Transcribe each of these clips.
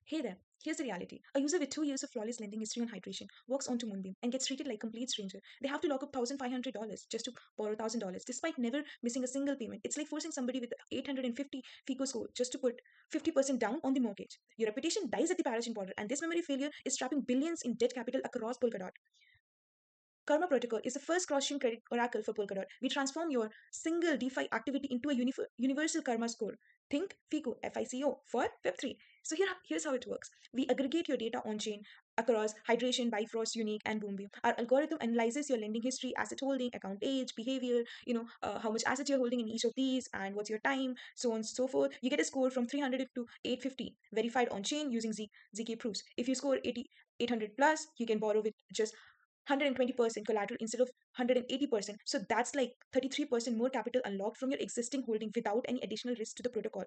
Hey there, here's the reality. A user with 2 years of flawless lending history on hydration walks onto Moonbeam and gets treated like a complete stranger. They have to lock up $1,500 just to borrow $1,000 despite never missing a single payment. It's like forcing somebody with 850 FICO score just to put 50% down on the mortgage. Your reputation dies at the paragin border, and this memory failure is trapping billions in debt capital across Polkadot. Karma Protocol is the first cross-chain credit oracle for Polkadot. We transform your single DeFi activity into a universal karma score. Think FICO, FICO for Web3. So here's how it works. We aggregate your data on-chain across Hydration, Bifrost, Unique, and Boombeam. Our algorithm analyzes your lending history, asset holding, account age, behavior, how much asset you're holding in each of these, and what's your time, so on and so forth. You get a score from 300 to 850, verified on-chain using ZK proofs. If you score 800 plus, you can borrow with just 120% collateral instead of 180%. So that's like 33% more capital unlocked from your existing holding without any additional risk to the protocol.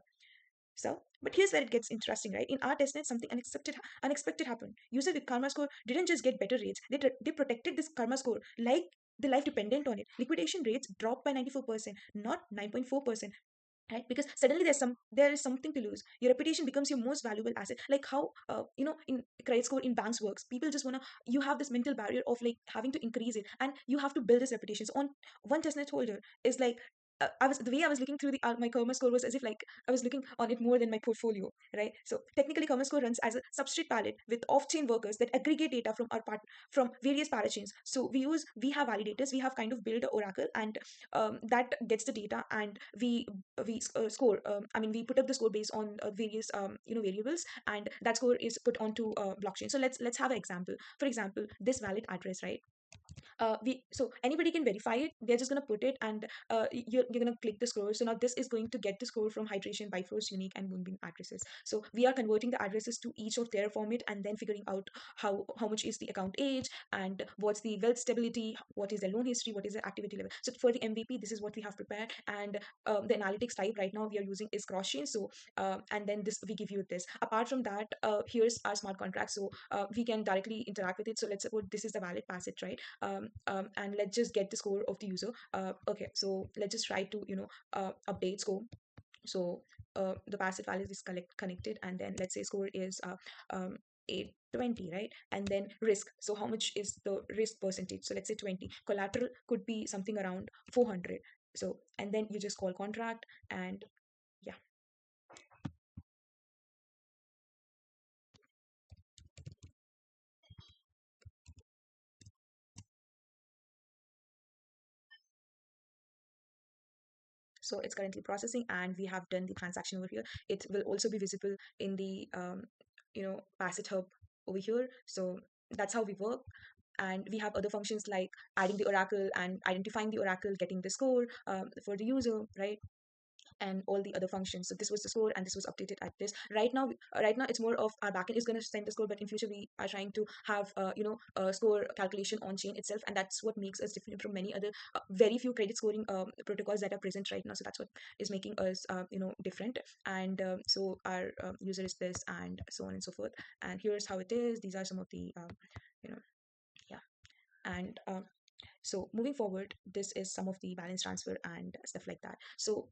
So, but here's where it gets interesting, right? In our testnet, something unexpected happened. User with Karma score didn't just get better rates; they protected this Karma score like the life dependent on it. Liquidation rates dropped by 94%, not 9.4%, right? Because suddenly there is something to lose. Your reputation becomes your most valuable asset. Like how in credit score in banks works, people just want to, you have this mental barrier of like having to increase it, and you have to build this reputation. So on one testnet holder is like, I was the way I was looking through the my Karma score was as if like I was looking on it more than my portfolio, right? So technically, Karma score runs as a substrate palette with off-chain workers that aggregate data from from various parachains. So we have validators, we have kind of built an oracle, and that gets the data, and we score. I mean, we put up the score based on various variables, and that score is put onto blockchain. So let's have an example. For example, this wallet address, right? We so anybody can verify it. They're just going to put it, and you're going to click the score. So now this is going to get the score from Hydration, Bifrost, Unique, and Moonbeam addresses. So we are converting the addresses to each of their format, and then figuring out how much is the account age, and what's the wealth stability, what is the loan history, what is the activity level. So for the MVP, this is what we have prepared, and the analytics type right now we are using is cross chain. So and then this we give you this. Apart from that, here's our smart contract. So we can directly interact with it. So let's suppose this is the valid passage, right? And let's just get the score of the user. Okay, so let's just try to update score. So the passive value is connected, and then let's say score is 820, right? And then risk, so how much is the risk percentage? So let's say 20. Collateral could be something around 400. So and then you just call contract, and yeah. So it's currently processing, and we have done the transaction over here. It will also be visible in the Facet Hub over here. So that's how we work. And we have other functions like adding the oracle and identifying the oracle, getting the score for the user, right? And all the other functions. So this was the score, and this was updated at this. Right now it's more of our backend is going to send the score, but in future we are trying to have a score calculation on chain itself, and that's what makes us different from many other very few credit scoring protocols that are present right now. So that's what is making us different. And so our user is this, and so on and so forth. And here's how it is. These are some of the you know yeah. And so moving forward, this is some of the balance transfer and stuff like that. So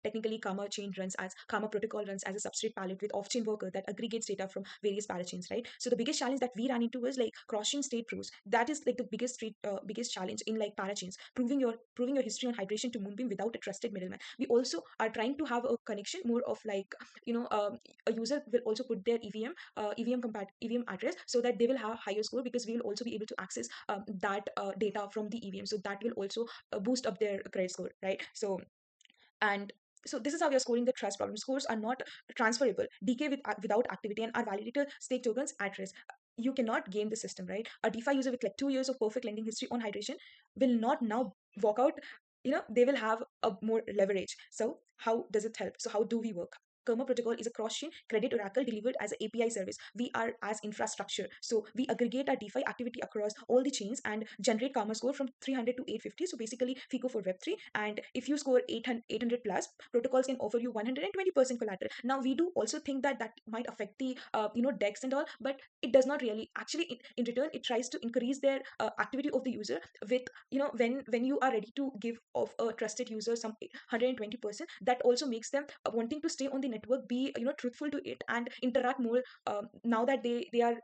technically, Karma protocol runs as a substrate palette with off-chain worker that aggregates data from various parachains, right? So the biggest challenge that we ran into was like cross-chain state proofs. That is like the biggest challenge in like parachains, proving your history on hydration to Moonbeam without a trusted middleman. We also are trying to have a connection more of like a user will also put their EVM address, so that they will have higher score, because we will also be able to access that data from the EVM. So that will also boost up their credit score, right? And so this is how we are scoring the trust problem. Scores are not transferable, decay without activity, and our validator stake tokens at risk. You cannot game the system, right? A DeFi user with like 2 years of perfect lending history on hydration will not now walk out. They will have a more leverage. So how does it help? So how do we work? Karma protocol is a cross-chain credit oracle delivered as an API service. We are as infrastructure. So we aggregate our DeFi activity across all the chains and generate Karma score from 300 to 850. So basically FICO for Web3. And if you score 800 plus, protocols can offer you 120% collateral. Now we do also think that that might affect the DEX and all, but it does not really. Actually, in return, it tries to increase their activity of the user with, when you are ready to give of a trusted user some 120%, that also makes them wanting to stay on the network be truthful to it and interact more, now that they are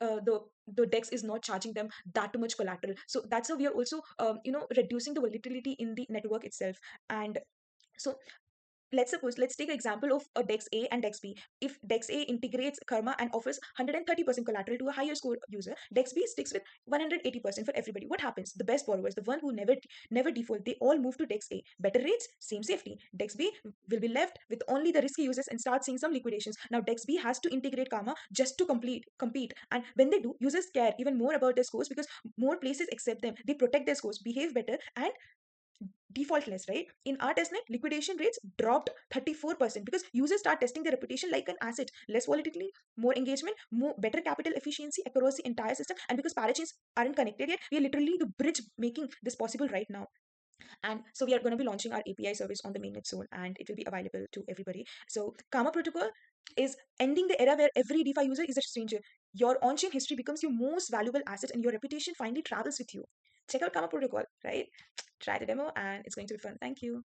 the dex is not charging them that much collateral. So that's how we are also reducing the volatility in the network itself. And so let's take an example of a dex A and dex B. If dex A integrates karma and offers 130% collateral to a higher score user, dex B sticks with 180% for everybody. What happens? The best borrowers, the one who never default, they all move to dex A. Better rates, same safety. Dex B will be left with only the risky users and start seeing some liquidations. Now dex B has to integrate karma just to compete, and when they do, users care even more about their scores because more places accept them. They protect their scores, behave better, and default less, right? In our testnet, liquidation rates dropped 34% because users start testing their reputation like an asset. Less volatility, more engagement, more better capital efficiency across the entire system. And because parachains aren't connected yet, we are literally the bridge making this possible right now. And so we are going to be launching our API service on the mainnet soon, and it will be available to everybody. So Karma Protocol is ending the era where every DeFi user is a stranger. Your on-chain history becomes your most valuable asset, and your reputation finally travels with you. Check out Karma Protocol, right? Try the demo, and it's going to be fun. Thank you.